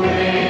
Amen.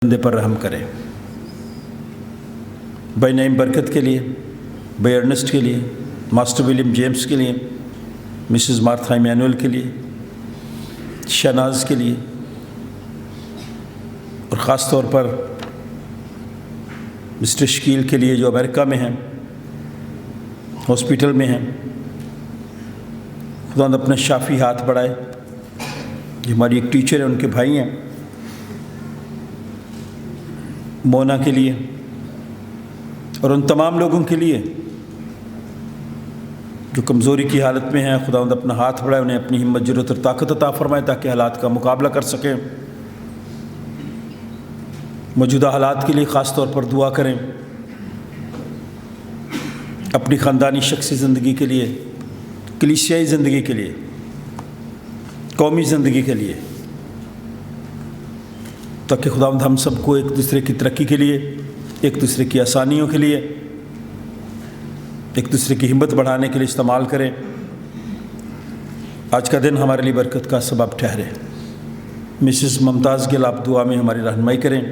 بندے پر رحم کرے۔ بھائی نعیم برکت کے لیے، بھائی ارنسٹ کے لیے، ماسٹر ولیم جیمز کے لیے، مسز مارتھا ایمینول کے لیے، شہناز کے لیے، اور خاص طور پر مسٹر شکیل کے لیے جو امریکہ میں ہیں، ہاسپٹل میں ہیں۔ خداوند اپنا شافی ہاتھ بڑھائے۔ یہ ہماری ایک ٹیچر ہے، ان کے بھائی ہیں، مونا کے لیے اور ان تمام لوگوں کے لیے جو کمزوری کی حالت میں ہیں، خداوند اپنا ہاتھ بڑھائے، انہیں اپنی ہمت، جرأت اور طاقت عطا فرمائے تاکہ حالات کا مقابلہ کر سکیں۔ موجودہ حالات کے لیے خاص طور پر دعا کریں، اپنی خاندانی شخصی زندگی کے لیے، کلیسیائی زندگی کے لیے، قومی زندگی کے لیے، تاکہ خداوند ہم سب کو ایک دوسرے کی ترقی کے لیے، ایک دوسرے کی آسانیوں کے لیے، ایک دوسرے کی ہمت بڑھانے کے لیے استعمال کریں۔ آج کا دن ہمارے لیے برکت کا سبب ٹھہرے۔ مسز ممتاز گل، آپ دعا میں ہماری رہنمائی کریں۔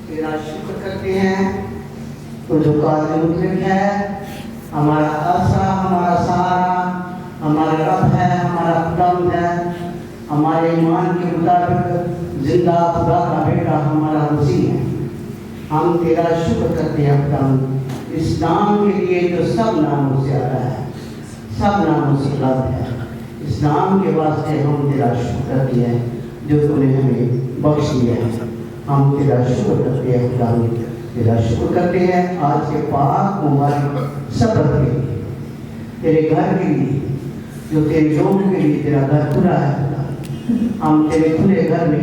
تیرا شکر کرتے ہیں تو جو قادر مطلق ہے، ہمارا آسرا، ہمارا سہارا، ہمارا رب ہے، ہمارا خداوند ہے، ہمارے ایمان کے مطابق زندہ خدا کا بیٹا ہمارا مسیح ہے۔ ہم تیرا شکر کرتے ہیں خداوند اس نام کے لیے جو سب ناموں سے آتا ہے، سب ناموں سے الگ ہے۔ اس نام کے واسطے ہم تیرا شکر کرتے ہیں جو تو نے ہمیں بخش دیا ہے۔ ہم تیرا شکر کرتے ہیں خداوند، تیرا شکر کرتے ہیں آج کے پاک مبارک سبت کے لیے، تیرے گھر کے لیے، جو تیرے لوگوں کے لیے تیرا گھر کھلا ہے خدا۔ ہم تیرے کھلے گھر میں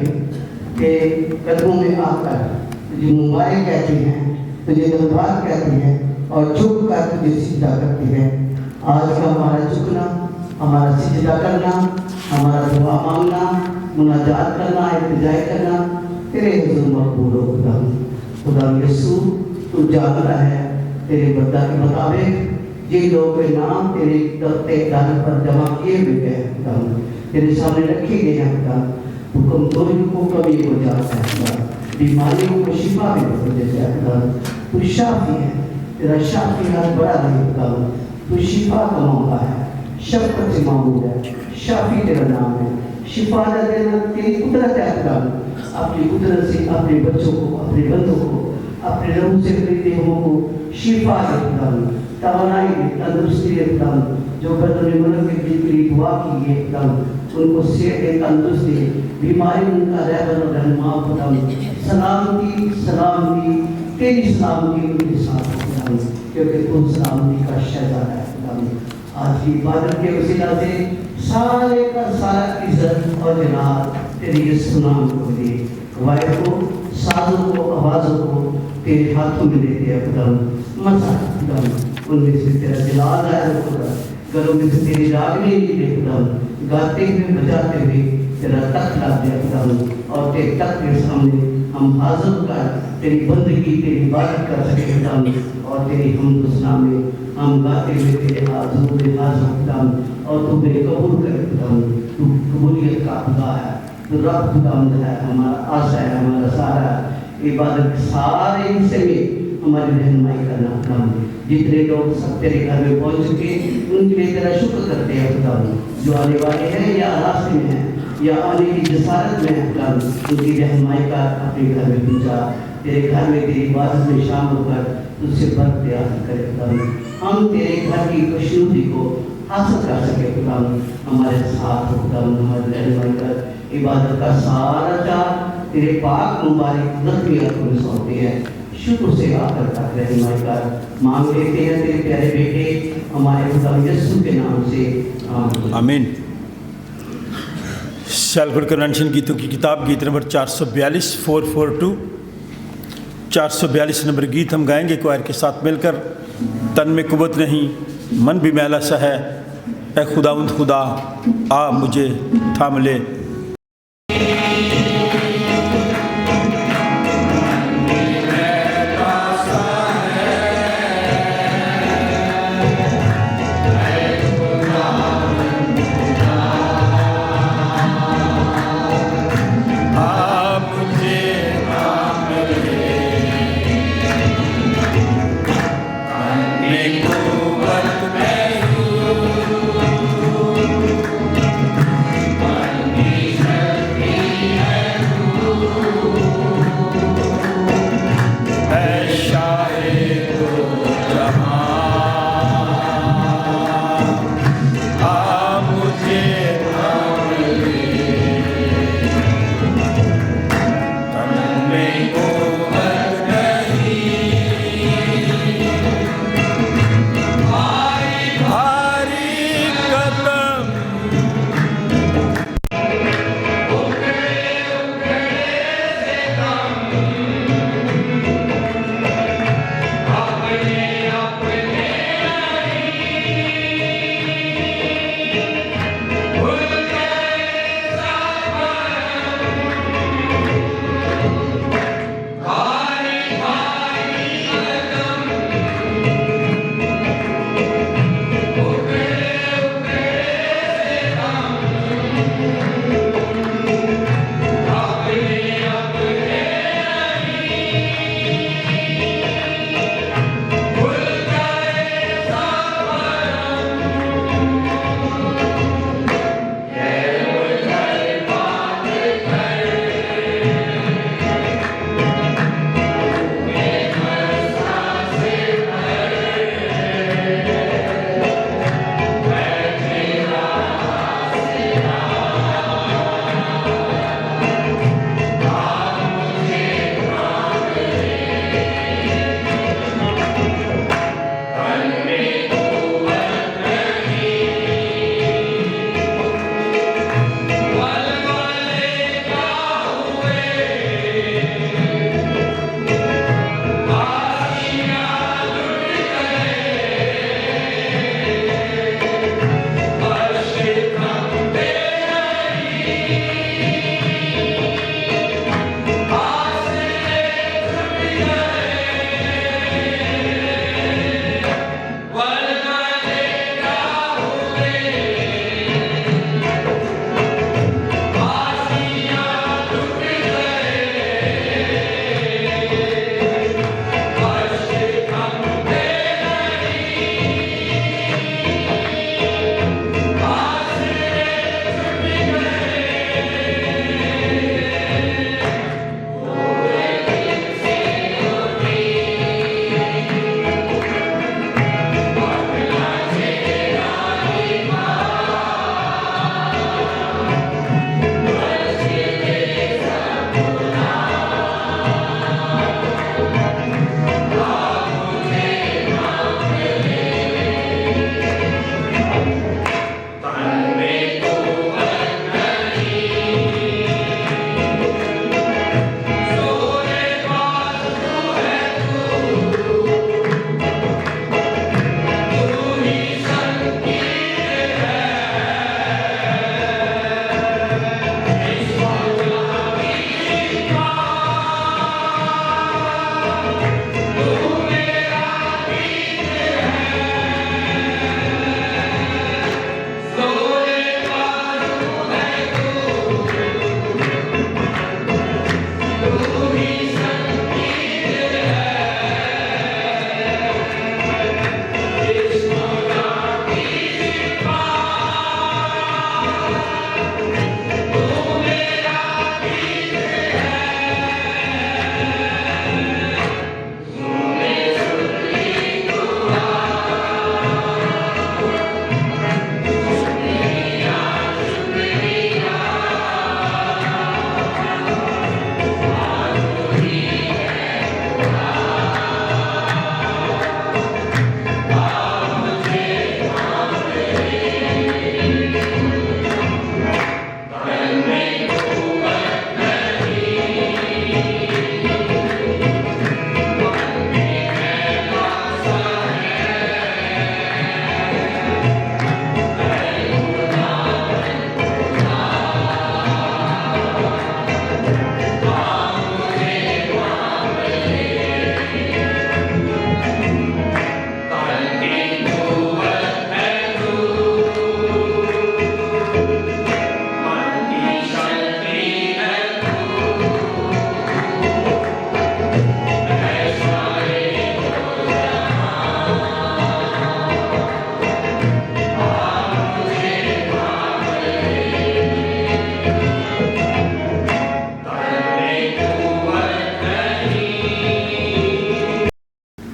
تیرے قدموں میں آ کر تجھے مبارک کہتے ہیں، تجھے دھنیواد کہتے ہیں اور جھک کر تجھے سجدہ کرتے ہیں۔ آج کا ہمارا جھکنا، ہمارا سجدہ کرنا، ہمارا دعا مانگنا، مناجات کرنا، التجا کرنا تیرے حضور مقبول ہو خدا۔ خدا یسوع، تو جانتا ہے تیرے بندہ کے مطابق جن لوگوں کے نام تیرے دفتر پر جمع کیے ہوئے ہیں خدا، تیرے سامنے رکھے گئے ہیں خدا، تو کمزوریوں کو کمی ہو جاتا ہے خدا، بیماریوں کو شفا بھی ہو جاتا ہے خدا۔ تو شافی ہے، تیرا شافی ہاتھ بڑا نہیں خدا، تو شفا کا موقع ہے، شفقت سے معمول ہے، شافی تیرا نام ہے، شفا دینا تیری قدرت ہے خدا۔ اپنی قدرت سے اپنے بچوں کو، اپنے بندوں کو، اپنے روح سے خریدے ہوں کو شفا دے خدا، توانائی دے، تندرستی دے خدا۔ جو بدن ملک کے لیے دعا کی ہے خدا، ان کو صحت دے، تندرستی، بیماری ان کا رہبر اور رہنما خدا۔ سلامتی، سلامتی، تیری سلامتی ان کے ساتھ خدا، کیونکہ تو سلامتی کا شہزادہ ہے خدا۔ آج کی عبادت کے وسیلہ سے سارے کا سارا عزت اور جلال تیری یسوع نام کو دے۔ وائر کو، سازوں کو، آوازوں کو تیرے ہاتھوں میں دیتے ہیں خدا۔ مسا خدا، ان میں سے تیرا جلال آئے خدا، گھروں میں سے تیری راگنی دے خدا، گاتے ہوئے بجاتے ہوئے تیرا تخت لا دیا خدا، اور تیرے تخت کے سامنے ہم حاضر کر تیری بندگی، تیری عبادت کر سکے خدا، اور تیری حمد و ثنا میں ہم گاتے ہوئے تیرے حضور میں حاضر خدا، اور تو میرے قبول کرے خدا۔ تو قبولیت کا خدا ہے، تو رب خداوند ہے، ہمارا آسا ہے، ہمارا سارا ہے۔ عبادت کے سارے حصے میں ہماری رہنمائی کرنا خدا۔ جتنے لوگ سب تیرے گھر میں پہنچ چکے ان کے لیے تیرا شکر کرتے ہیں خدا، جو آنے والے ہیں یا راستے میں ہیں یا آنے کی جسارت میں ہیں خدا، ان کی رہنمائی کا اپنے گھر میں پہنچا، تیرے گھر میں تیری عبادت میں شامل ہو کر تجھ سے برکت حاصل کرے خدا۔ ہم تیرے گھر کی خوشنودی کو حاصل کر سکے خدا، ہمارے ساتھ خدا، ہماری رہنمائی کر۔ عبادت کا سارا چار تیرے پاک مبارک ذخیرہ کو سونپتے ہیں، شکر سے آ کر تک رہنمائی کر۔ مانگ لیتے ہیں تیرے پیارے بیٹے ہمارے خدا یسوع کے نام سے، آمین۔ آمین۔ سیلفر کنونشن گیتوں کی کتاب گیت نمبر 442 442 442 نمبر گیت ہم گائیں گے کوائر کے ساتھ مل کر۔ تن میں قوت نہیں، من بھی میلا سا ہے، اے خداوند خدا آ مجھے تھام لے۔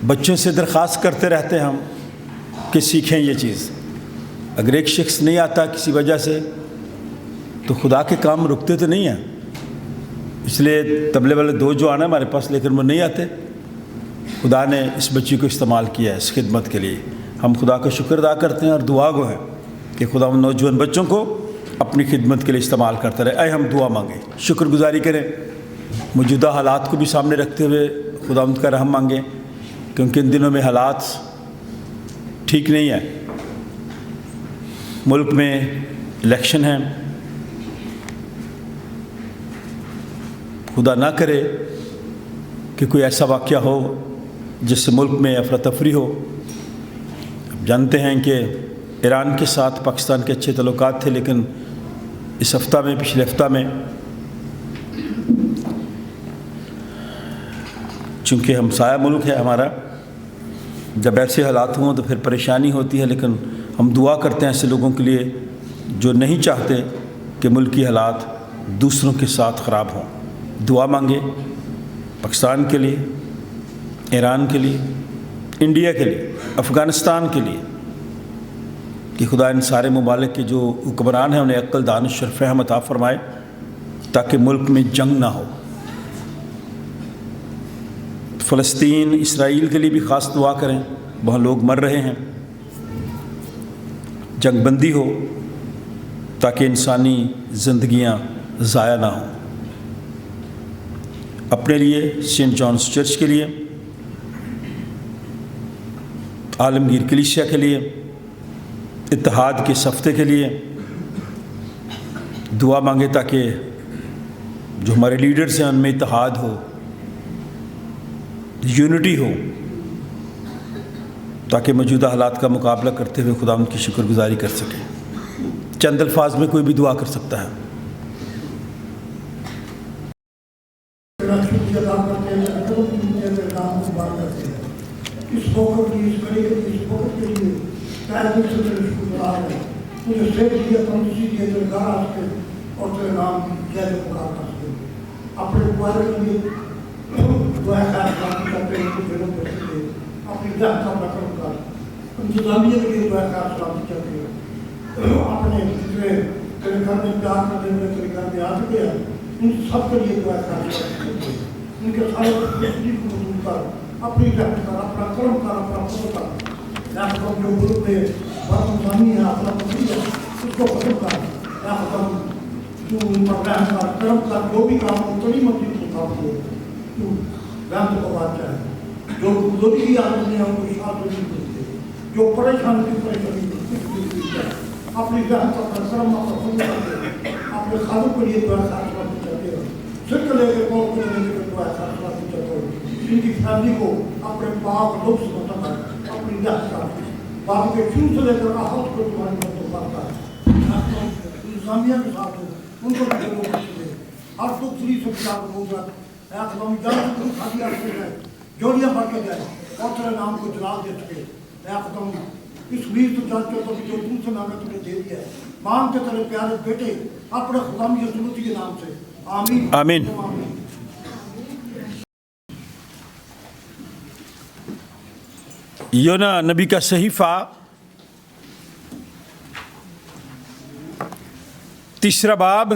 بچوں سے درخواست کرتے رہتے ہیں ہم کہ سیکھیں یہ چیز. اگر ایک شخص نہیں آتا کسی وجہ سے تو خدا کے کام رکتے تو نہیں ہیں. اس لیے تبلے والے 2 جو آنا ہمارے پاس لیکن وہ نہیں آتے. خدا نے اس بچی کو استعمال کیا ہے اس خدمت کے لیے. ہم خدا کا شکر ادا کرتے ہیں اور دعا گو ہیں کہ خدا ان نوجوان بچوں کو اپنی خدمت کے لیے استعمال کرتا رہے. آئے ہم دعا مانگیں, شکر گزاری کریں, موجودہ حالات کو بھی سامنے رکھتے ہوئے خدا ان کا رحم مانگیں, کیونکہ ان دنوں میں حالات ٹھیک نہیں ہیں. ملک میں الیکشن ہیں. خدا نہ کرے کہ کوئی ایسا واقعہ ہو جس سے ملک میں افراتفری ہو. اب جانتے ہیں کہ ایران کے ساتھ پاکستان کے اچھے تعلقات تھے, لیکن اس ہفتہ میں, پچھلے ہفتہ میں, چونکہ ہمسایہ ملک ہے ہمارا, جب ایسے حالات ہوں تو پھر پریشانی ہوتی ہے. لیکن ہم دعا کرتے ہیں ایسے لوگوں کے لیے جو نہیں چاہتے کہ ملکی حالات دوسروں کے ساتھ خراب ہوں. دعا مانگے پاکستان کے لیے, ایران کے لیے, انڈیا کے لیے, افغانستان کے لیے, کہ خدا ان سارے ممالک کے جو حکمران ہیں انہیں عقل, دانش اور فہم عطا فرمائے تاکہ ملک میں جنگ نہ ہو. فلسطین, اسرائیل کے لیے بھی خاص دعا کریں, وہاں لوگ مر رہے ہیں. جنگ بندی ہو تاکہ انسانی زندگیاں ضائع نہ ہوں. اپنے لیے, سینٹ جانس چرچ کے لیے, عالمگیر کلیسیا کے لیے, اتحاد کے ہفتے کے لیے دعا مانگے تاکہ جو ہمارے لیڈرز ہیں ان میں اتحاد ہو, یونٹی ہو, تاکہ موجودہ حالات کا مقابلہ کرتے ہوئے خدا ان کی شکر گزاری کر سکے. چند الفاظ میں کوئی بھی دعا کر سکتا ہے. اس موقع کی, اس گھڑی کے, اس وقت کے لیے دل سے تیرے شکر گزار ہیں. مجھے سیٹ دیا تمسی دیے تیرے گھر آ سکے اور تیرے نام کی جے پکار کر سکے. اپنے پوائر کے لیے دعا خیر خاطی کرتے ہیں کہ دلوں پر سکے. اپنی ذات کا رقم کر انتظامیہ کے لیے دعا خیر خاطی کرتے ہیں. اپنے جتنے تیرے گھر میں پیار کرنے میں تیرے گھر میں آ چکے ہیں ان سب کے لیے دعا خیر خاطی کرتے ہیں. ان کے سارے تشریف کو قبول کر, اپنی رحمت کر, اپنا کرم کر, اپنا فضل کر. یا خدم جو ملک میں بہت انسانی ہے, اپنا مزید ہے, اس کو ختم کر. یا خدم تو ان پر رحم کر, کرم کر. جو بھی کام ہو تری مزید کو کام ہو, تو رحمت کو بادشاہ ہے. جو کمزوری کی عادت میں ان کو شاد نہیں کرتے, جو پریشان کی پریشانی کرتے ہیں, اپنی رحمت, اپنا کرم, اپنا فضل کرتے ہیں. اپنے خالوں کے لیے دعا خاص بات چاہتے ہیں. سکھ لے کے قوم کو لے کے دعا خاص بات چاہتے ہیں. ان کی فیملی کو اپنے پاک لوگ سے مطلب ہے, اپنی رحمت کا باپ کے شروع سے لے کر آخر کو تمہاری مدد کرتا ہے. انسانیہ کے ساتھ ہو, ان کو بھی لوگ کرتے ہیں. ہر دکھ سری سے بچا کر ہو جائے. اے خدم جان کو کھاتی آ کے جائے, جوڑیاں بڑھ کے جائے اور تیرے نام کو جلال دے سکے. اے خدم اس امید تو جانتے ہو جو تم سے مانگا تمہیں دے دیا ہے. مانگ کے تیرے پیارے بیٹے اپنے خدام یسوع مسیح کے نام سے آمین. آمین. یونا نبی کا صحیفہ 3 باب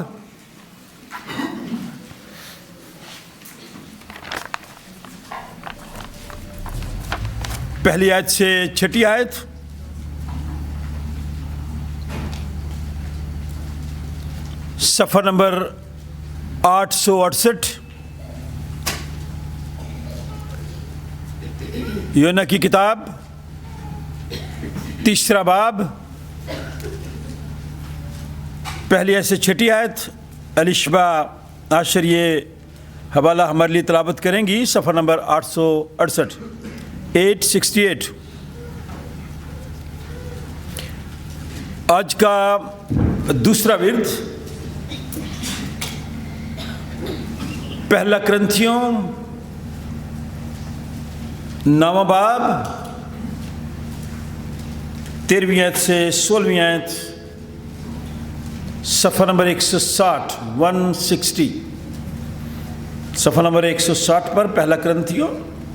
پہلی آیت سے 6 آیت. صفحہ نمبر 868. یونا کی کتاب 3 باب پہلی آیت سے 6 آیت. الشبا عاشر یہ حوالہ ہمارے لیے تلاوت کریں گی. صفحہ نمبر 868 868. آج کا دوسرا ورد پہلا کرنتھیوں 9 باب 13ویں آیت سے 16ویں آیت. صفحہ نمبر 160 160. صفحہ نمبر 160 پر پہلا کرنتھیوں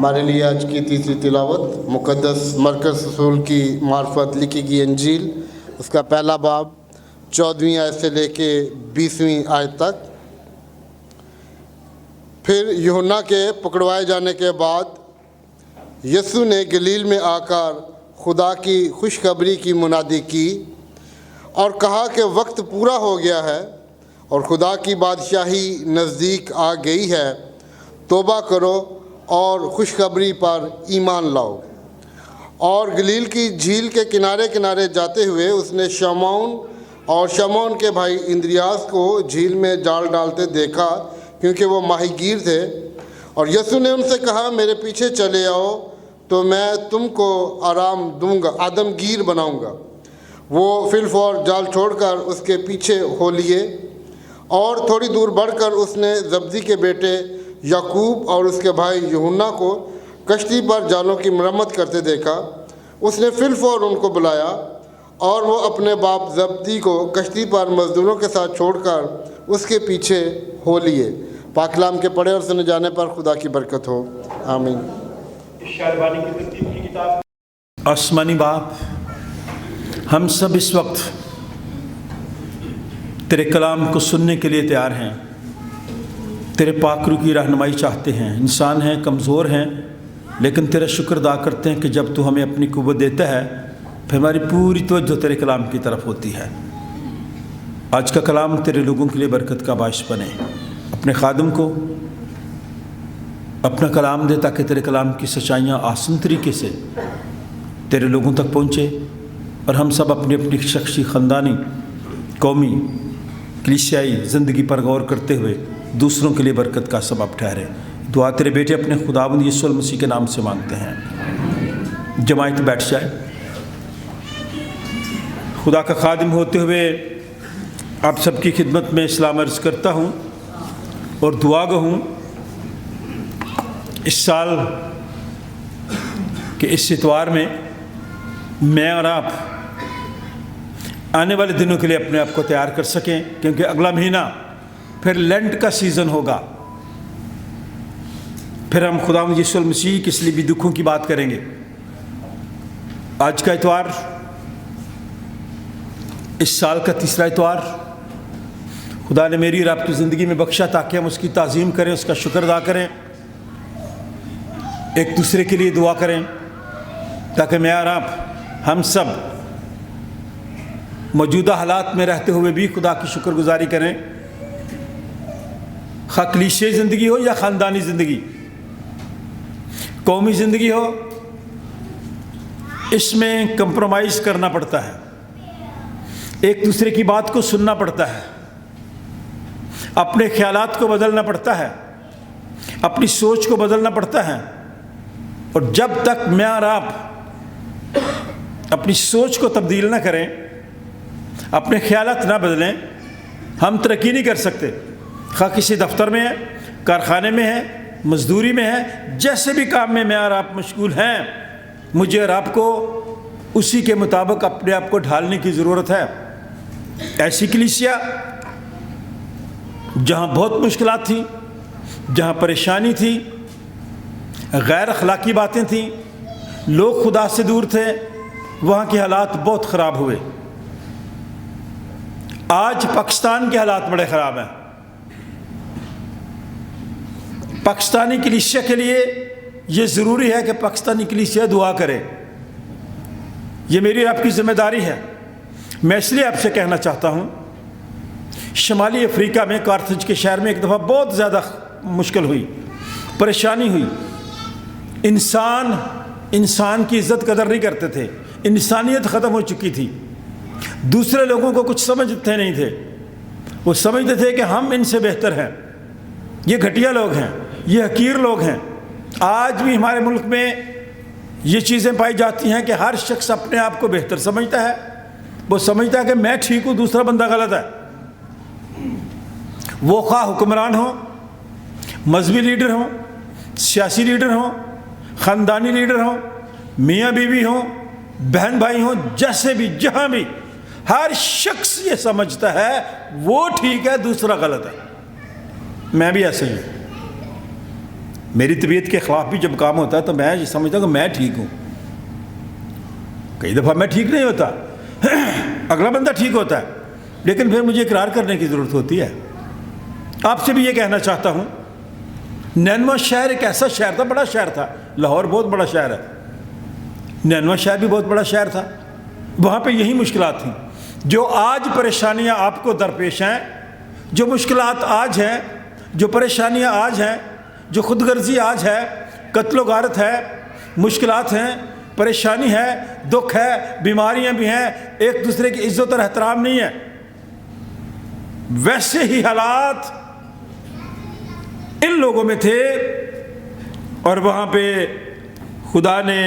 ہمارے لیے آج کی تیسری تلاوت مقدس مرکز رسول کی معرفت لکھی گئی انجیل، اس کا پہلا باب 14ویں آیت سے لے کے 20ویں آیت تک۔ پھر یوحنا کے پکڑوائے جانے کے بعد یسوع نے گلیل میں آ کر خدا کی خوشخبری کی منادی کی اور کہا کہ وقت پورا ہو گیا ہے اور خدا کی بادشاہی نزدیک آ گئی ہے، توبہ کرو اور خوشخبری پر ایمان لاؤ۔ اور گلیل کی جھیل کے کنارے کنارے جاتے ہوئے اس نے شمعون اور شمعون کے بھائی اندریاس کو جھیل میں جال ڈالتے دیکھا، کیونکہ وہ ماہی گیر تھے۔ اور یسوع نے ان سے کہا، میرے پیچھے چلے آؤ تو میں تم کو آرام دوں گا، آدمگیر بناؤں گا۔ وہ فی الفور جال چھوڑ کر اس کے پیچھے ہو لیے، اور تھوڑی دور بڑھ کر اس نے زبدی کے بیٹے یعقوب اور اس کے بھائی یوحنا کو کشتی پر جالوں کی مرمت کرتے دیکھا۔ اس نے فی الفور ان کو بلایا اور وہ اپنے باپ زبدی کو کشتی پر مزدوروں کے ساتھ چھوڑ کر اس کے پیچھے ہو لیے۔ پاک کلام کے پڑھے اور سنے جانے پر خدا کی برکت ہو، آمین۔ شادبانی کی ترتیب کی کتاب۔ آسمانی باپ، ہم سب اس وقت تیرے کلام کو سننے کے لیے تیار ہیں، تیرے پاک روح کی رہنمائی چاہتے ہیں۔ انسان ہیں، کمزور ہیں، لیکن تیرا شکر ادا کرتے ہیں کہ جب تو ہمیں اپنی قوت دیتا ہے پھر ہماری پوری توجہ تیرے کلام کی طرف ہوتی ہے۔ آج کا کلام تیرے لوگوں کے لیے برکت کا باعث بنے۔ اپنے خادم کو اپنا کلام دے تاکہ تیرے کلام کی سچائیاں آسان طریقے سے تیرے لوگوں تک پہنچے، اور ہم سب اپنی اپنی شخصی، خاندانی، قومی، کلیسیائی زندگی پر غور کرتے ہوئے دوسروں کے لیے برکت کا سبب ٹھہرے۔ دعا تیرے بیٹے اپنے خداوند یسوع المسیح کے نام سے مانگتے ہیں۔ جماعت بیٹھ جائے۔ خدا کا خادم ہوتے ہوئے آپ سب کی خدمت میں اسلام عرض کرتا ہوں اور دعا گو ہوں اس سال کے اس اتوار میں اور آپ آنے والے دنوں کے لیے اپنے آپ کو تیار کر سکیں، کیونکہ اگلا مہینہ پھر لینٹ کا سیزن ہوگا۔ پھر ہم خداوند یسوع المسیح کے صلیبی دکھوں کی بات کریں گے۔ آج کا اتوار اس سال کا تیسرا اتوار خدا نے میری اور آپ کی زندگی میں بخشا تاکہ ہم اس کی تعظیم کریں، اس کا شکر ادا کریں، ایک دوسرے کے لیے دعا کریں، تاکہ میں اور آپ ہم سب موجودہ حالات میں رہتے ہوئے بھی خدا کی شکر گزاری کریں، خواہ کلیسیائی زندگی ہو یا خاندانی زندگی، قومی زندگی ہو، اس میں کمپرومائز کرنا پڑتا ہے، ایک دوسرے کی بات کو سننا پڑتا ہے، اپنے خیالات کو بدلنا پڑتا ہے، اپنی سوچ کو بدلنا پڑتا ہے۔ اور جب تک میں اور آپ اپنی سوچ کو تبدیل نہ کریں، اپنے خیالات نہ بدلیں، ہم ترقی نہیں کر سکتے۔ خواہ کسی دفتر میں ہے، کارخانے میں ہے، مزدوری میں ہے، جیسے بھی کام میں اور آپ مشغول ہیں، مجھے اور آپ کو اسی کے مطابق اپنے آپ کو ڈھالنے کی ضرورت ہے۔ ایسی کلیسیا جہاں بہت مشکلات تھیں، جہاں پریشانی تھی، غیر اخلاقی باتیں تھیں، لوگ خدا سے دور تھے، وہاں کے حالات بہت خراب ہوئے۔ آج پاکستان کے حالات بڑے خراب ہیں۔ پاکستانی کلیسیا کے لیے یہ ضروری ہے کہ پاکستانی کلیسیا دعا کرے، یہ میری آپ کی ذمہ داری ہے۔ میں اس لیے آپ سے کہنا چاہتا ہوں، شمالی افریقہ میں کارتھج کے شہر میں ایک دفعہ بہت زیادہ مشکل ہوئی، پریشانی ہوئی، انسان کی عزت قدر نہیں کرتے تھے، انسانیت ختم ہو چکی تھی، دوسرے لوگوں کو کچھ سمجھتے نہیں تھے، وہ سمجھتے تھے کہ ہم ان سے بہتر ہیں، یہ گھٹیا لوگ ہیں، یہ حقیر لوگ ہیں۔ آج بھی ہمارے ملک میں یہ چیزیں پائی جاتی ہیں کہ ہر شخص اپنے آپ کو بہتر سمجھتا ہے، وہ سمجھتا ہے کہ میں ٹھیک ہوں، دوسرا بندہ غلط ہے۔ وہ خواہ حکمران ہوں، مذہبی لیڈر ہوں، سیاسی لیڈر ہوں، خاندانی لیڈر ہوں، میاں بیوی ہوں، بہن بھائی ہوں، جیسے بھی جہاں بھی، ہر شخص یہ سمجھتا ہے وہ ٹھیک ہے، دوسرا غلط ہے۔ میں بھی ایسے ہی ہوں۔ میری طبیعت کے خلاف بھی جب کام ہوتا ہے تو میں یہ سمجھتا ہوں کہ میں ٹھیک ہوں. کئی دفعہ میں ٹھیک نہیں ہوتا, اگلا بندہ ٹھیک ہوتا ہے, لیکن پھر مجھے اقرار کرنے کی ضرورت ہوتی ہے. آپ سے بھی یہ کہنا چاہتا ہوں, نینوا شہر ایک ایسا شہر تھا, بڑا شہر تھا. لاہور بہت بڑا شہر ہے, نینوا شہر بھی بہت بڑا شہر تھا. وہاں پہ یہی مشکلات تھیں جو آج پریشانیاں آپ کو درپیش ہیں, جو مشکلات آج ہیں, جو پریشانیاں آج ہیں, جو خود غرضی آج ہے, قتل و غارت ہے, مشکلات ہیں, پریشانی ہے, دکھ ہے, بیماریاں بھی ہیں, ایک دوسرے کی عزت اور احترام نہیں ہے. ویسے ہی حالات ان لوگوں میں تھے, اور وہاں پہ خدا نے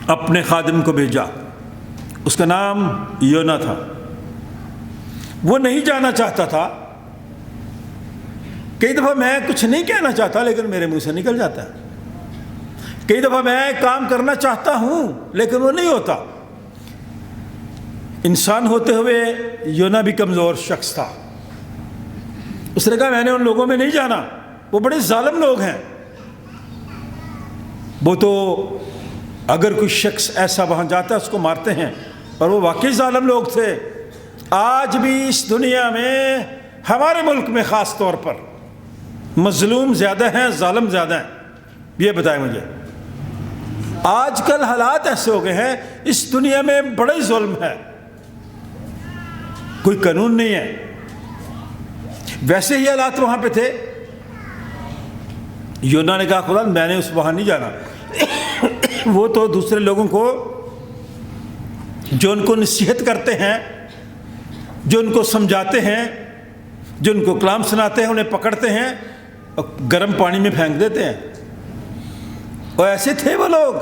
اپنے خادم کو بھیجا. اس کا نام یونا تھا. وہ نہیں جانا چاہتا تھا. کئی دفعہ میں کچھ نہیں کہنا چاہتا لیکن میرے منہ سے نکل جاتا ہے. کئی دفعہ میں کام کرنا چاہتا ہوں لیکن وہ نہیں ہوتا. انسان ہوتے ہوئے یونا بھی کمزور شخص تھا. اس نے کہا میں نے ان لوگوں میں نہیں جانا, وہ بڑے ظالم لوگ ہیں. وہ تو اگر کوئی شخص ایسا وہاں جاتا ہے اس کو مارتے ہیں, اور وہ واقعی ظالم لوگ تھے. آج بھی اس دنیا میں ہمارے ملک میں خاص طور پر مظلوم زیادہ ہیں, ظالم زیادہ ہیں. یہ بتائیں مجھے, آج کل حالات ایسے ہو گئے ہیں اس دنیا میں بڑے ظلم ہے, کوئی قانون نہیں ہے. ویسے ہی حالات وہاں پہ تھے. یونا نے کہا خدا میں نے وہاں نہیں جانا. وہ تو دوسرے لوگوں کو جو ان کو نصیحت کرتے ہیں, جو ان کو سمجھاتے ہیں, جو ان کو کلام سناتے ہیں, انہیں پکڑتے ہیں اور گرم پانی میں پھینک دیتے ہیں. اور ایسے تھے وہ لوگ.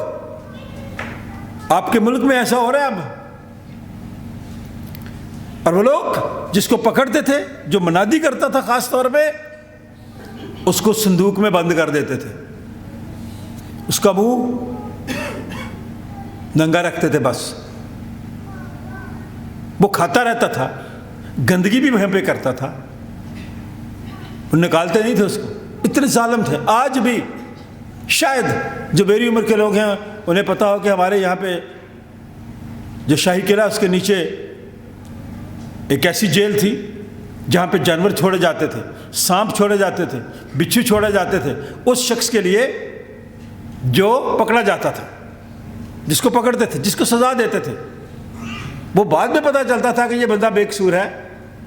آپ کے ملک میں ایسا ہو رہا ہے اب. اور وہ لوگ جس کو پکڑتے تھے, جو منادی کرتا تھا خاص طور پہ, اس کو صندوق میں بند کر دیتے تھے. اس کا منہ ننگا رکھتے تھے بس. وہ کھاتا رہتا تھا, گندگی بھی وہیں پہ کرتا تھا, وہ نکالتے نہیں تھے اس کو. اتنے ظالم تھے. آج بھی شاید جو میری عمر کے لوگ ہیں انہیں پتا ہو کہ ہمارے یہاں پہ جو شاہی قلعہ اس کے نیچے ایک ایسی جیل تھی جہاں پہ جانور چھوڑے جاتے تھے, سانپ چھوڑے جاتے تھے, بچھو چھوڑے جاتے تھے. اس شخص کے لیے جو پکڑا جاتا تھا, جس کو پکڑتے تھے, جس کو سزا دیتے تھے, وہ بعد میں پتہ چلتا تھا کہ یہ بندہ بے قصور ہے,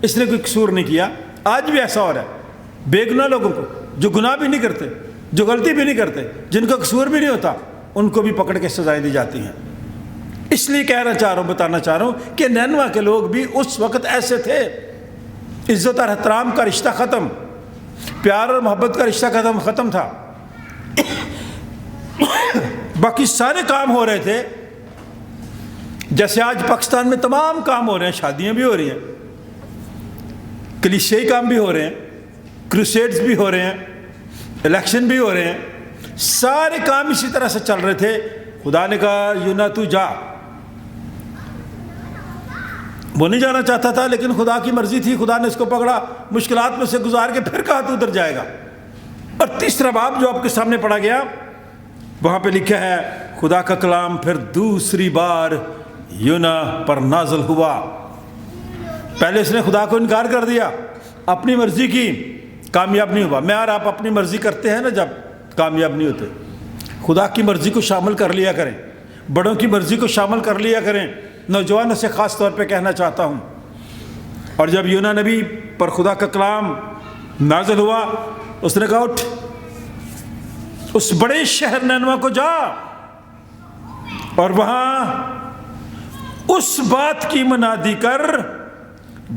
اس نے کوئی قصور نہیں کیا. آج بھی ایسا ہو رہا ہے. بے گناہ لوگوں کو جو گناہ بھی نہیں کرتے, جو غلطی بھی نہیں کرتے, جن کا قصور بھی نہیں ہوتا, ان کو بھی پکڑ کے سزائیں دی جاتی ہیں. اس لیے کہنا چاہ رہا ہوں, بتانا چاہ رہا ہوں کہ نینوا کے لوگ بھی اس وقت ایسے تھے. عزت اور احترام کا رشتہ ختم, پیار اور محبت کا رشتہ ختم تھا. باقی سارے کام ہو رہے تھے جیسے آج پاکستان میں تمام کام ہو رہے ہیں. شادیاں بھی ہو رہی ہیں, کلیسیائی کام بھی ہو رہے ہیں, کروسیڈز بھی ہو رہے ہیں, الیکشن بھی ہو رہے ہیں. سارے کام اسی طرح سے چل رہے تھے. خدا نے کہا یونا تو جا. وہ نہیں جانا چاہتا تھا لیکن خدا کی مرضی تھی. خدا نے اس کو پکڑا, مشکلات میں سے گزار کے پھر کہا تو ادھر جائے گا. اور تیسرا باب جو آپ کے سامنے پڑھا گیا, وہاں پہ لکھا ہے خدا کا کلام پھر دوسری بار یونا پر نازل ہوا. پہلے اس نے خدا کو انکار کر دیا, اپنی مرضی کی, کامیاب نہیں ہوا. میں اور آپ اپنی مرضی کرتے ہیں نا, جب کامیاب نہیں ہوتے. خدا کی مرضی کو شامل کر لیا کریں, بڑوں کی مرضی کو شامل کر لیا کریں. نوجوانوں سے خاص طور پہ کہنا چاہتا ہوں. اور جب یونا نبی پر خدا کا کلام نازل ہوا, اس نے کہا اٹھ, اس بڑے شہر نینوا کو جا اور وہاں اس بات کی منادی کر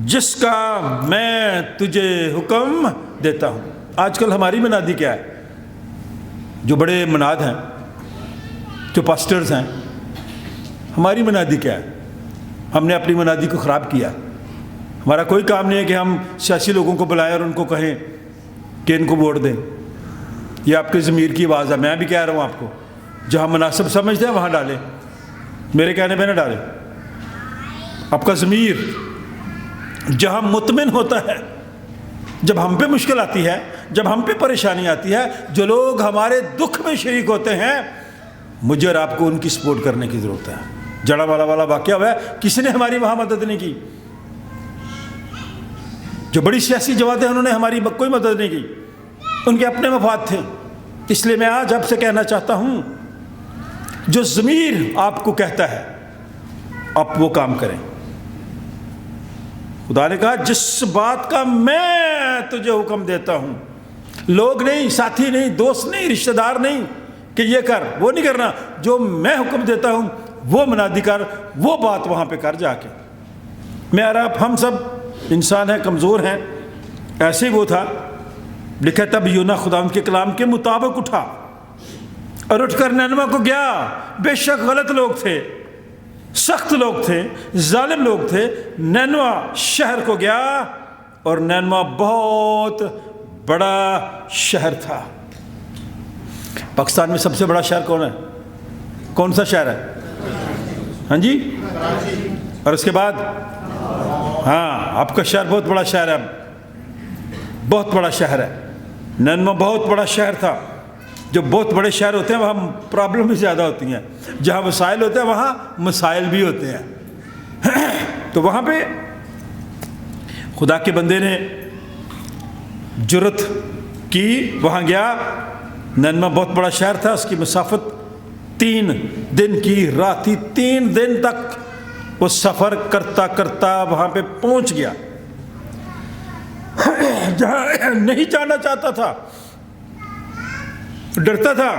جس کا میں تجھے حکم دیتا ہوں. آج کل ہماری منادی کیا ہے؟ جو بڑے مناد ہیں, جو پاسٹرز ہیں, ہماری منادی کیا ہے؟ ہم نے اپنی منادی کو خراب کیا. ہمارا کوئی کام نہیں ہے کہ ہم سیاسی لوگوں کو بلائیں اور ان کو کہیں کہ ان کو ووٹ دیں. یہ آپ کے ضمیر کی آواز ہے. میں بھی کہہ رہا ہوں آپ کو, جہاں مناسب سمجھتے ہیں وہاں ڈالیں, میرے کہنے پہ نہ ڈالیں. آپ کا ضمیر جہاں مطمئن ہوتا ہے, جب ہم پہ مشکل آتی ہے جب ہم پہ پریشانی آتی ہے، جو لوگ ہمارے دکھ میں شریک ہوتے ہیں، مجھے اور آپ کو ان کی سپورٹ کرنے کی ضرورت ہے۔ جڑا والا واقعہ ہوا ہے، کسی نے ہماری وہاں مدد نہیں کی۔ جو بڑی سیاسی جماعتیں انہوں نے ہماری کوئی مدد نہیں کی، ان کے اپنے مفاد تھے۔ اس لیے میں آج آپ سے کہنا چاہتا ہوں، جو ضمیر آپ کو کہتا ہے آپ وہ کام کریں۔ خدا نے کہا جس بات کا میں تجھے حکم دیتا ہوں، لوگ نہیں، ساتھی نہیں، دوست نہیں، رشتہ دار نہیں کہ یہ کر، وہ نہیں کرنا، جو میں حکم دیتا ہوں وہ منادی کر، وہ بات وہاں پہ کر جا کے۔ میں اور آپ ہم سب انسان ہیں، کمزور ہیں، ایسے ہی وہ تھا۔ لکھا تب یونا خدا ان کے کلام کے مطابق اٹھا اور اٹھ کر نینوا کو گیا۔ بے شک غلط لوگ تھے، سخت لوگ تھے، ظالم لوگ تھے۔ نینوا شہر کو گیا، اور نینوا بہت بڑا شہر تھا۔ پاکستان میں سب سے بڑا شہر کون ہے؟ کون سا شہر ہے؟ ہاں جی، اور اس کے بعد ہاں آپ کا شہر بہت بڑا شہر ہے، بہت بڑا شہر ہے۔ نینوا بہت بڑا شہر تھا۔ جو بہت بڑے شہر ہوتے ہیں وہاں پرابلم بھی زیادہ ہوتی ہیں، جہاں وسائل ہوتے ہیں وہاں مسائل بھی ہوتے ہیں۔ تو وہاں پہ خدا کے بندے نے جرت کی، وہاں گیا۔ نینوا بہت بڑا شہر تھا، اس کی مسافت 3 دن کی راہ تھی۔ 3 دن تک وہ سفر کرتا کرتا وہاں پہ پہنچ گیا، جہاں نہیں جانا چاہتا تھا، ڈرتا تھا،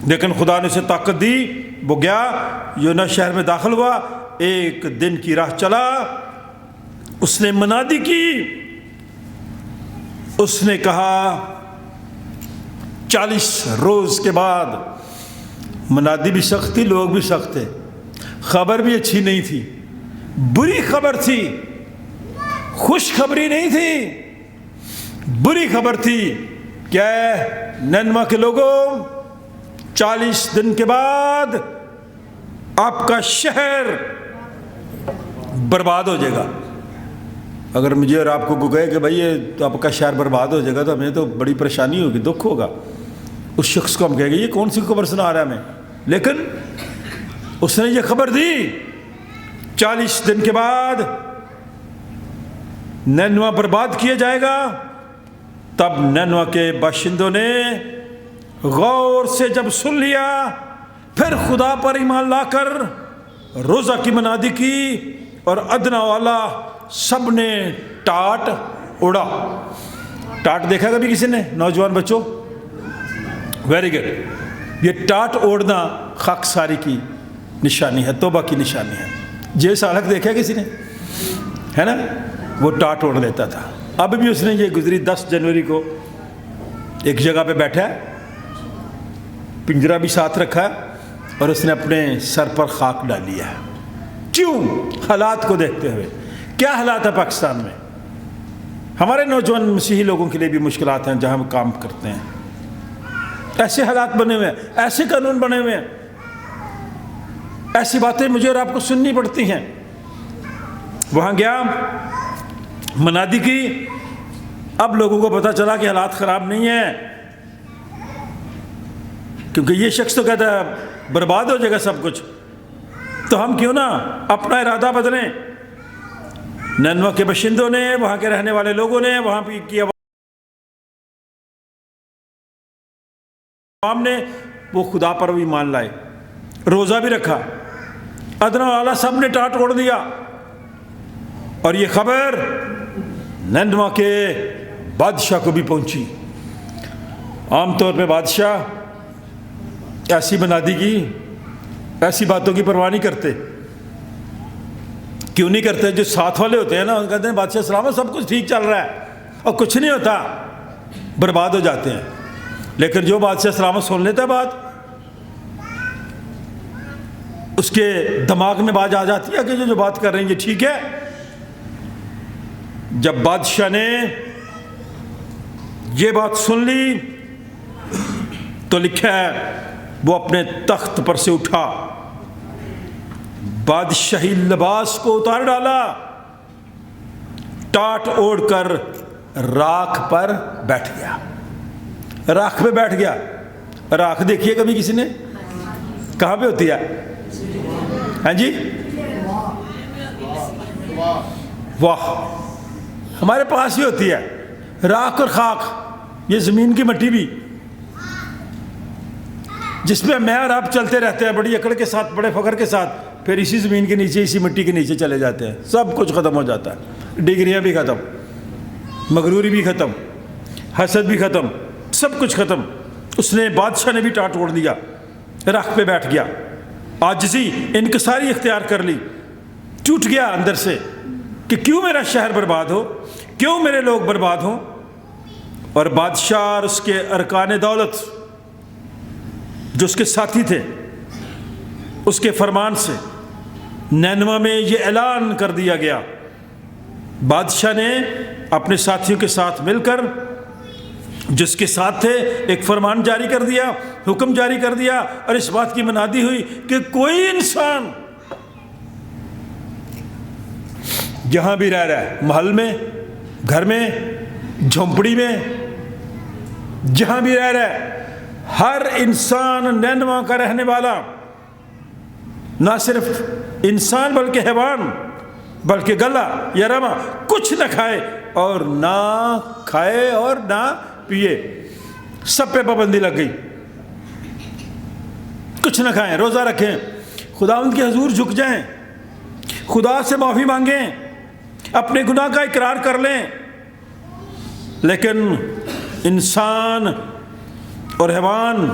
لیکن خدا نے اسے طاقت دی۔ وہ گیا، یونا شہر میں داخل ہوا، 1 دن کی راہ چلا۔ اس نے منادی کی، اس نے کہا 40 روز کے بعد۔ منادی بھی سخت تھی، لوگ بھی سخت تھے، خبر بھی اچھی نہیں تھی، بری خبر تھی، خوشخبری نہیں تھی، بری خبر تھی۔ کیا ہے؟ نینوا کے لوگوں، 40 دن کے بعد آپ کا شہر برباد ہو جائے گا۔ اگر مجھے اور آپ کو کہے کہ بھائی یہ آپ کا شہر برباد ہو جائے گا تو ہمیں تو بڑی پریشانی ہوگی، دکھ ہوگا۔ اس شخص کو ہم کہیں گے یہ کون سی خبر سنا رہا ہے ہمیں، لیکن اس نے یہ خبر دی 40 دن کے بعد نینوا برباد کیا جائے گا۔ تب نینوا کے باشندوں نے غور سے جب سن لیا، پھر خدا پر ایمان لا کر روزہ کی منادی کی، اور ادنا والا سب نے ٹاٹ اڑا۔ ٹاٹ دیکھا کبھی کسی نے؟ نوجوان بچوں، ویری گڈ۔ یہ ٹاٹ اوڑنا خاکساری کی نشانی ہے، توبہ کی نشانی ہے۔ جے سالک دیکھا کسی نے؟ ہے نا، وہ ٹاٹ اوڑ لیتا تھا۔ اب بھی اس نے یہ گزری 10 جنوری کو ایک جگہ پہ بیٹھا ہے، پنجرا بھی ساتھ رکھا ہے، اور اس نے اپنے سر پر خاک ڈالی ہے۔ کیوں؟ حالات کو دیکھتے ہوئے۔ کیا حالات ہے پاکستان میں؟ ہمارے نوجوان مسیحی لوگوں کے لیے بھی مشکلات ہیں جہاں ہم کام کرتے ہیں۔ ایسے حالات بنے ہوئے ہیں، ایسے قانون بنے ہوئے ہیں، ایسی باتیں مجھے اور آپ کو سننی پڑتی ہیں۔ وہاں گیا، منادی کی، اب لوگوں کو پتہ چلا کہ حالات خراب نہیں ہیں، کیونکہ یہ شخص تو کہتا ہے برباد ہو جائے گا سب کچھ، تو ہم کیوں نہ اپنا ارادہ بدلیں۔ نینوا کے باشندوں نے، وہاں کے رہنے والے لوگوں نے، وہاں کی عوام نے، وہ خدا پر بھی ایمان لائے، روزہ بھی رکھا، ادنا والا سب نے ٹاٹ اوڑ دیا۔ اور یہ خبر نینوا کے بادشاہ کو بھی پہنچی۔ عام طور پہ بادشاہ ایسی منادی کی، ایسی باتوں کی پرواہ نہیں کرتے۔ کیوں نہیں کرتے؟ جو ساتھ والے ہوتے ہیں نا، ان کہتے ہیں بادشاہ سلامت، سب کچھ ٹھیک چل رہا ہے، اور کچھ نہیں ہوتا، برباد ہو جاتے ہیں۔ لیکن جو بادشاہ سلامت سن لیتا ہے بات، اس کے دماغ میں بات آ جاتی ہے کہ جو بات کر رہے ہیں یہ ٹھیک ہے۔ جب بادشاہ نے یہ بات سن لی تو لکھا ہے وہ اپنے تخت پر سے اٹھا، بادشاہی لباس کو اتار ڈالا، ٹاٹ اوڑھ کر راکھ پر بیٹھ گیا. راکھ پہ بیٹھ گیا. راکھ دیکھیے کبھی کسی نے؟ کہاں پہ ہوتی ہے؟ ہاں جی، واہ، ہمارے پاس ہی ہوتی ہے راکھ اور خاک. یہ زمین کی مٹی بھی جس پہ میں اور آپ چلتے رہتے ہیں بڑی اکڑ کے ساتھ، بڑے فخر کے ساتھ، پھر اسی زمین کے نیچے، اسی مٹی کے نیچے چلے جاتے ہیں. سب کچھ ختم ہو جاتا ہے. ڈگریاں بھی ختم، مغروری بھی ختم، حسد بھی ختم، سب کچھ ختم. اس نے، بادشاہ نے بھی ٹاٹ اوڑ دیا، راکھ پہ بیٹھ گیا. عاجزی، انکساری اختیار کر لی. ٹوٹ گیا اندر سے کہ کیوں میرا شہر برباد ہو، کیوں میرے لوگ برباد ہوں. اور بادشاہ اور اس کے ارکان دولت جو اس کے ساتھی تھے، اس کے فرمان سے نینوا میں یہ اعلان کر دیا گیا. بادشاہ نے اپنے ساتھیوں کے ساتھ مل کر، جس کے ساتھ تھے، ایک فرمان جاری کر دیا، حکم جاری کر دیا، اور اس بات کی منادی ہوئی کہ کوئی انسان جہاں بھی رہ رہا ہے، محل میں، گھر میں، جھونپڑی میں، جہاں بھی رہ رہا ہے، ہر انسان نینوا کا رہنے والا، نہ صرف انسان بلکہ حیوان، بلکہ گلا یا رما کچھ نہ کھائے اور نہ پیے. سب پہ پابندی لگ گئی. کچھ نہ کھائیں، روزہ رکھیں، خداوند کے حضور جھک جائیں، خدا سے معافی مانگیں، اپنے گناہ کا اقرار کر لیں. لیکن انسان اور حیوان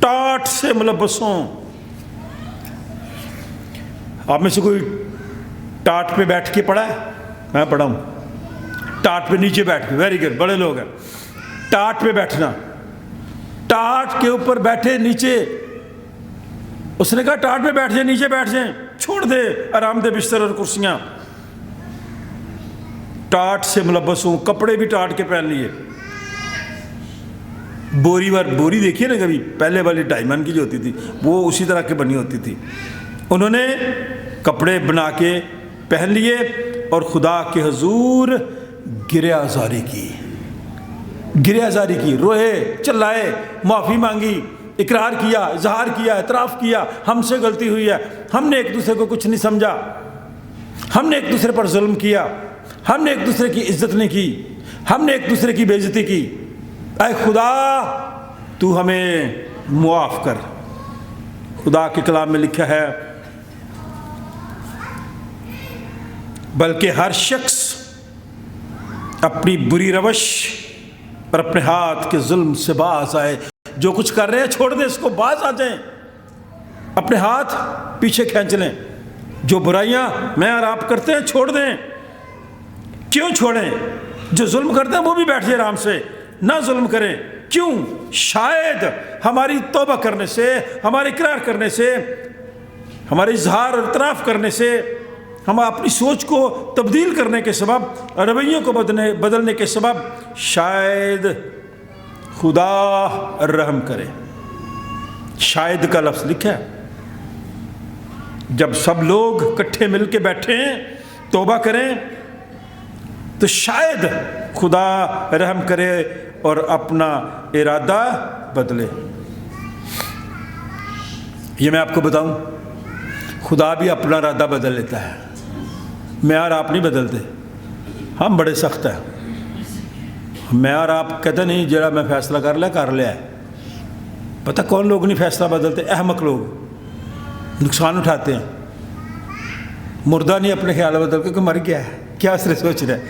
ٹاٹ سے ملبس ہوں. آپ میں سے کوئی ٹاٹ پہ بیٹھ کے پڑھا ہے؟ میں پڑھا ہوں. ٹاٹ پہ نیچے بیٹھ کے، ویری گڈ، بڑے لوگ ہیں. ٹاٹ پہ بیٹھنا، ٹاٹ کے اوپر بیٹھے نیچے. اس نے کہا ٹاٹ پہ بیٹھ جائیں، نیچے بیٹھ جائیں، چھوڑ دے آرام دہ بستر اور کرسیاں. ٹاٹ سے ملبس ہوں، کپڑے بھی ٹاٹ کے پہن لیے. بوری دیکھیے نا کبھی، پہلے والی ڈائمنڈ کی جو ہوتی تھی وہ اسی طرح کی بنی ہوتی تھی. انہوں نے کپڑے بنا کے پہن لیے اور خدا کے حضور گریہ زاری کی، روئے، چلائے، معافی مانگی، اقرار کیا، اظہار کیا، اعتراف کیا، ہم سے غلطی ہوئی ہے، ہم نے ایک دوسرے کو کچھ نہیں سمجھا، ہم نے ایک دوسرے پر ظلم کیا، ہم نے ایک دوسرے کی عزت نہیں کی، ہم نے ایک دوسرے کی بے عزتی کی. اے خدا تو ہمیں معاف کر. خدا کے کلام میں لکھا ہے بلکہ ہر شخص اپنی بری روش اور اپنے ہاتھ کے ظلم سے باز آئے. جو کچھ کر رہے ہیں چھوڑ دیں، اس کو باز آ جائیں، اپنے ہاتھ پیچھے کھینچ لیں. جو برائیاں میں اور آپ کرتے ہیں چھوڑ دیں. کیوں چھوڑیں؟ جو ظلم کرتے ہیں وہ بھی بیٹھ جائے آرام سے، نہ ظلم کریں. کیوں؟ شاید ہماری توبہ کرنے سے، ہمارے اقرار کرنے سے، ہمارے اظہار اور اعتراف کرنے سے، ہم اپنی سوچ کو تبدیل کرنے کے سبب، رویوں کو بدلنے کے سبب، شاید خدا رحم کرے. شاید کا لفظ لکھا ہے. جب سب لوگ اکٹھے مل کے بیٹھیں، توبہ کریں، تو شاید خدا رحم کرے اور اپنا ارادہ بدلے. یہ میں آپ کو بتاؤں، خدا بھی اپنا ارادہ بدل لیتا ہے. میں اور آپ نہیں بدلتے. ہم بڑے سخت ہیں. میں اور آپ کہتے نہیں جرا میں فیصلہ کر لیا ہے. پتہ کون لوگ نہیں فیصلہ بدلتے؟ احمق لوگ نقصان اٹھاتے ہیں. مردہ نہیں اپنے خیال بدل کے کہ مر گیا ہے، کیا اسرے سوچ رہے ہیں.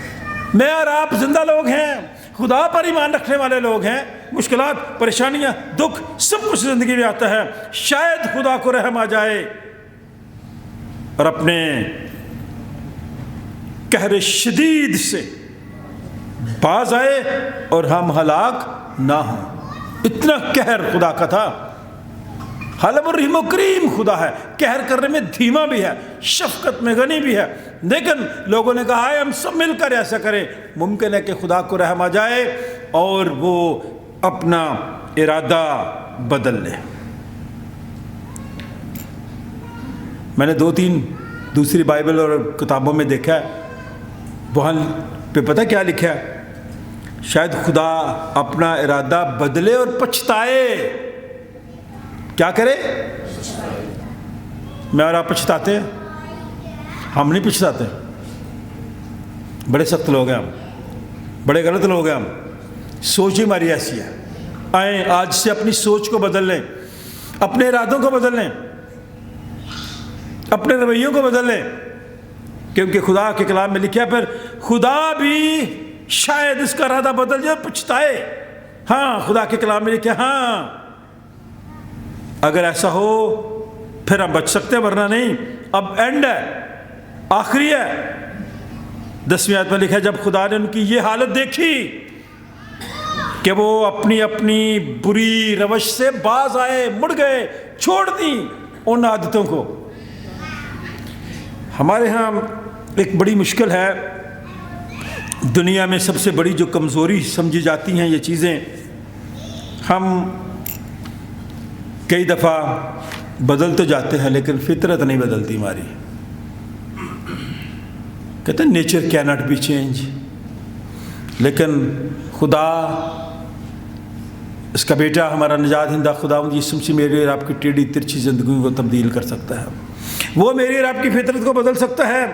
میں اور آپ زندہ لوگ ہیں، خدا پر ایمان رکھنے والے لوگ ہیں. مشکلات، پریشانیاں، دکھ سب کچھ زندگی میں آتا ہے. شاید خدا کو رحم آ جائے اور اپنے قہر شدید سے باز آئے اور ہم ہلاک نہ ہوں. اتنا قہر خدا کا تھا. حلیم الرحیم و کریم خدا ہے، قہر کرنے میں دھیما بھی ہے، شفقت میں غنی بھی ہے. لیکن لوگوں نے کہا ہے ہم سب مل کر ایسا کریں. ممکن ہے کہ خدا کو رحم آ جائے اور وہ اپنا ارادہ بدل لے. میں نے 2-3 دوسری بائبل اور کتابوں میں دیکھا ہے، وہاں پہ پتہ کیا لکھا ہے؟ شاید خدا اپنا ارادہ بدلے اور پچھتائے. کیا کرے؟ میں اور آپ پچھتاتے ہیں؟ ہم نہیں پچھتاتے. بڑے سخت لوگ ہیں ہم, بڑے غلط لوگ ہیں ہم. سوچ ہی ہماری ایسی ہے. آئیں آج سے اپنی سوچ کو بدل لیں, اپنے ارادوں کو بدل لیں, اپنے رویوں کو بدل لیں, کیونکہ خدا کے کلام میں لکھا ہے پھر خدا بھی شاید اس کا ارادہ بدل جائے, پچھتائے. ہاں خدا کے کلام میں لکھا ہے, ہاں اگر ایسا ہو پھر ہم بچ سکتے ہیں, ورنہ نہیں. اب اینڈ ہے, آخری ہے. 10ویں آیت میں لکھا ہے جب خدا نے ان کی یہ حالت دیکھی کہ وہ اپنی اپنی بری روش سے باز آئے, مڑ گئے, چھوڑ دیں ان عادتوں کو. ہمارے ہاں ایک بڑی مشکل ہے, دنیا میں سب سے بڑی جو کمزوری سمجھی جاتی ہیں یہ چیزیں, ہم کئی دفعہ بدل تو جاتے ہیں لیکن فطرت نہیں بدلتی ہماری. کہتے ہیں نیچر کی ناٹ بی چینج, لیکن خدا, اس کا بیٹا ہمارا نجات دہندہ خدا یسوع مسیح میری اور آپ کی ٹیڑھی ترچھی زندگی کو تبدیل کر سکتا ہے. وہ میری اور آپ کی فطرت کو بدل سکتا ہے.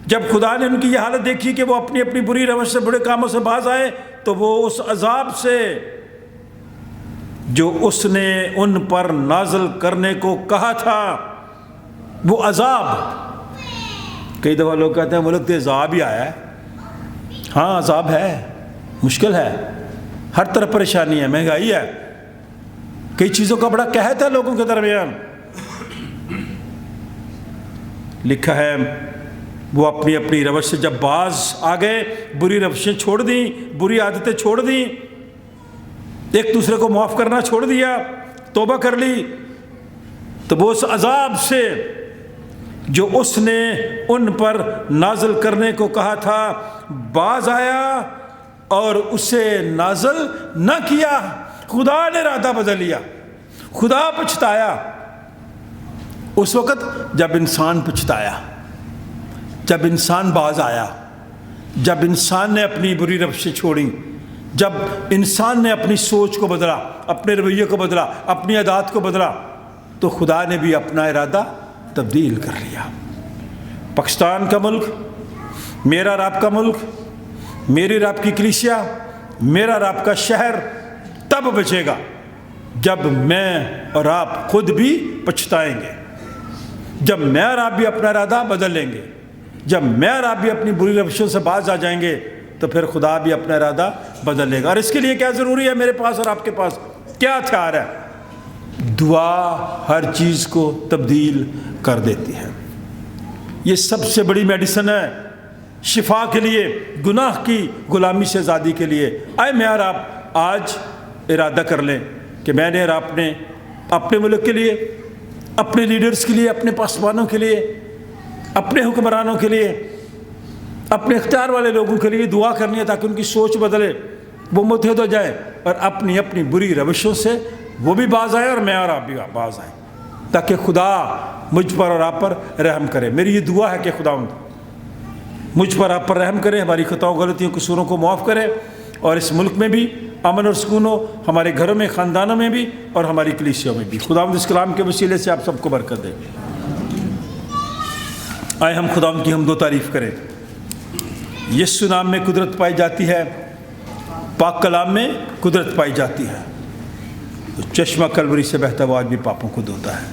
جب خدا نے ان کی یہ حالت دیکھی کہ وہ اپنی اپنی بری روش سے, برے کاموں سے باز آئے, تو وہ اس عذاب سے جو اس نے ان پر نازل کرنے کو کہا تھا, وہ عذاب, کئی دفعہ لوگ کہتے ہیں ملک تے عذاب ہی آیا ہے. ہاں عذاب ہے, مشکل ہے, ہر طرف پریشانی ہے, مہنگائی ہے, کئی چیزوں کا بڑا قحط ہے لوگوں کے درمیان. لکھا ہے وہ اپنی اپنی روش سے جب باز آ گئے, بری روشیں چھوڑ دیں, بری عادتیں چھوڑ دیں, ایک دوسرے کو معاف کرنا چھوڑ دیا, توبہ کر لی, تو وہ اس عذاب سے جو اس نے ان پر نازل کرنے کو کہا تھا باز آیا اور اسے نازل نہ کیا. خدا نے ارادہ بدل لیا, خدا پچھتایا. اس وقت جب انسان پچھتایا, جب انسان باز آیا, جب انسان نے اپنی بری روشیں چھوڑیں, جب انسان نے اپنی سوچ کو بدلا, اپنے رویے کو بدلا, اپنی عادات کو بدلا, تو خدا نے بھی اپنا ارادہ تبدیل کر لیا. پاکستان کا ملک, میرا اور آپ کا ملک, میری اور آپ کی کلیسیا, میرا اور آپ کا شہر تب بچے گا جب میں اور آپ خود بھی پچھتائیں گے, جب میں اور آپ بھی اپنا ارادہ بدل لیں گے, جب میں اور آپ بھی اپنی بری روشوں سے باز آ جائیں گے, تو پھر خدا بھی اپنا ارادہ بدل لے گا. اور اس کے لیے کیا ضروری ہے میرے پاس اور آپ کے پاس, کیا ہتھیار ہے؟ دعا ہر چیز کو تبدیل کر دیتی ہے. یہ سب سے بڑی میڈیسن ہے شفا کے لیے, گناہ کی غلامی سے آزادی کے لیے. آئے میں اور آپ آج ارادہ کر لیں کہ میں نے اور آپ نے اپنے ملک کے لیے, اپنے لیڈرز کے لیے, اپنے پاسبانوں کے لیے, اپنے حکمرانوں کے لیے, اپنے اختیار والے لوگوں کے لیے دعا کرنی ہے تاکہ ان کی سوچ بدلے, وہ متحد ہو جائیں اور اپنی اپنی بری روشوں سے وہ بھی باز آئے اور میں اور آپ بھی باز آئیں, تاکہ خدا مجھ پر اور آپ پر رحم کرے. میری یہ دعا ہے کہ خدا مجھ پر آپ پر رحم کرے, ہماری خطاؤں غلطیوں قصوروں کو معاف کرے, اور اس ملک میں بھی امن اور سکون ہو, ہمارے گھروں میں, خاندانوں میں بھی, اور ہماری کلیسیوں میں بھی. خداوند اس کلام کے وسیلے سے آپ سب کو برکت دے. آئے ہم خداوند کی حمد و تعریف کریں. یسوع نام میں قدرت پائی جاتی ہے, پاک کلام میں قدرت پائی جاتی ہے. تو چشمہ کلوری سے بہتا وہ آج بھی پاپوں کو دھوتا ہے.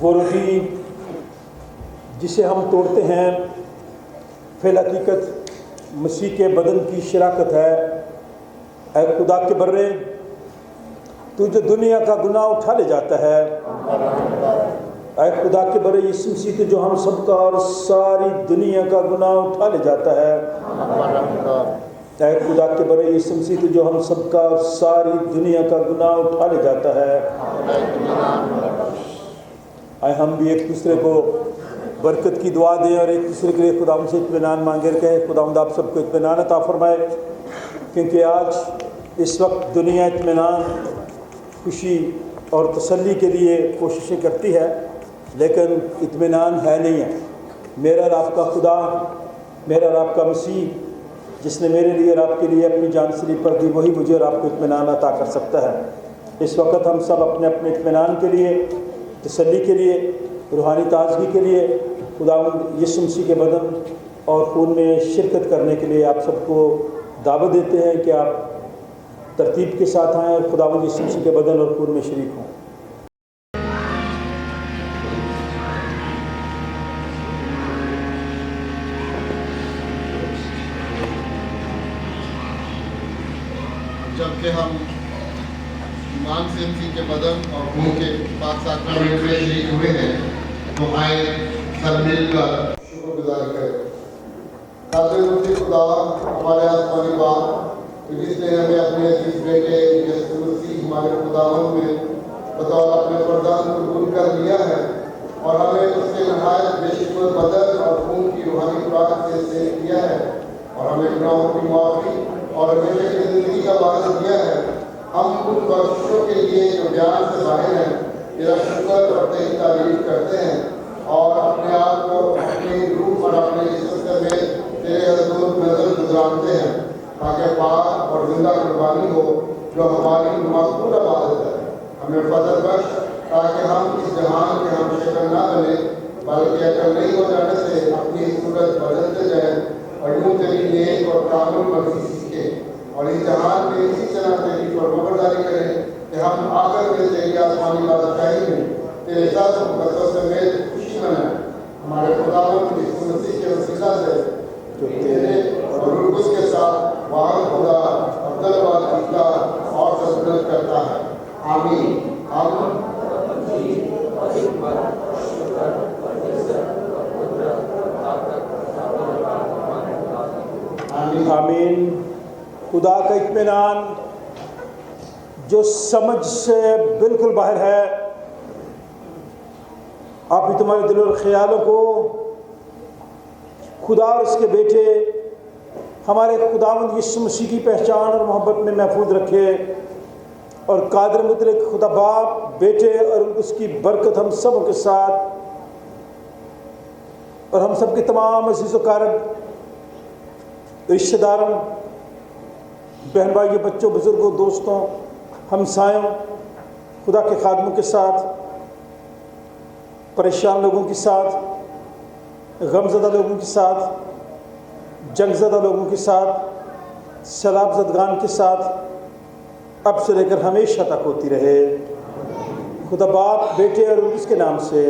وہ روٹی جسے ہم توڑتے ہیں فی الحقیقت مسیح کے بدن کی شراکت ہے۔ اے خدا کے برے، تو جو دنیا کا گناہ اٹھا لے جاتا ہے، اے خدا کے برے یسوع مسیح تو جو ہم سب کا اور ساری دنیا کا گناہ اٹھا لے جاتا ہے، اے خدا کے برے یسوع مسیح تو جو ہم سب کا اور ساری دنیا کا گناہ اٹھا لے جاتا ہے۔ آئے ہم بھی ایک دوسرے کو برکت کی دعا دیں اور ایک دوسرے کے لیے خداوند سے اطمینان مانگے کہیں خداوند آپ سب کو اطمینان عطا فرمائے، کیونکہ آج اس وقت دنیا اطمینان، خوشی اور تسلی کے لیے کوششیں کرتی ہے، لیکن اطمینان ہے نہیں ہے۔ میرا اور آپ کا خدا، میرا اور آپ کا مسیح جس نے میرے لیے اور آپ کے لیے اپنی جان سلیب پر دی، وہی مجھے اور آپ کو اطمینان عطا کر سکتا ہے۔ اس وقت ہم سب اپنے اپنے اطمینان کے لیے، تسلی کے لیے، روحانی تازگی کے لیے خداوند یسوع مسیح کے بدن اور خون میں شرکت کرنے کے لیے آپ سب کو دعوت دیتے ہیں کہ آپ ترتیب کے ساتھ آئیں اور خداوند یسوع مسیح کے بدن اور خون میں شریک ہوں۔ جبکہ ہم ایمان سے مسیح کے بدن اور خون کے پاک ساکرامنٹ میں شریک ہوئے ہیں، تو آئے سب مل کر شکر گزار کریں۔ قادر مطلق خدا ہمارے آسمانی باپ، جس نے ہمیں اپنے عزیز بیٹے یسوع مسیح ہمارے خداوند میں بطور اپنے فردان قبول کر لیا ہے، اور ہمیں اس کے نہایت بے شمار بدن اور خون کی روحانی خوراک سے صحیح کیا ہے، اور ہمیں گناہوں کی معافی اور ہمیشہ کی زندگی کا وعدہ دیا ہے۔ ہم ان بخششوں کے لیے جو بیان سے ظاہر ہیں تیرا شکر اور تیری تعریف کرتے ہیں، اور اپنے آپ کو اپنی روح اور اپنے جسم سمیت تیرے حضور نظر گزارتے ہیں، تاکہ پاک اور زندہ قربانی ہو جو ہماری مقبول عبادت ہے۔ ہمیں فضل بخش تاکہ ہم اس جہان کے ہم شکل نہ بنے، بلکہ عقل نہیں ہو جانے سے اپنی صورت بدلتے جائیں اور یوں تیری نیک اور کامل مرضی سیکھیں، اور اس جہان میں اسی طرح تیری فرمانبرداری کریں کہ ہم آخر میں تیری آسمانی بادشاہی میں تیرے ساتھ مقدس سمیت خوشی منائیں۔ ہمارے خداوند یسوع مسیح کے وسیلہ سے جو تیرے اور روح القدس کے ساتھ واحد خدا افضل و عالیٰ اور سلطنت کرتا ہے۔ آمین۔ آمین۔ خدا کا اطمینان جو سمجھ سے بالکل باہر ہے، آپ بھی تمہارے دل اور خیالوں کو خدا اور اس کے بیٹے ہمارے خداوند یسوع مسیح کی پہچان اور محبت میں محفوظ رکھے، اور قادر مطلق خدا باپ، بیٹے اور اس کی برکت ہم سب کے ساتھ اور ہم سب کے تمام عزیز و اقارب، رشتہ داروں، بہن بھائیوں، بچوں، بزرگوں، دوستوں، ہمسایوں، خدا کے خادموں کے ساتھ، پریشان لوگوں کے ساتھ، غم زدہ لوگوں کے ساتھ، جنگ زدہ لوگوں کے ساتھ، سیلاب زدگان کے ساتھ اب سے لے کر ہمیشہ تک ہوتی رہے۔ خدا باپ، بیٹے اور اس کے نام سے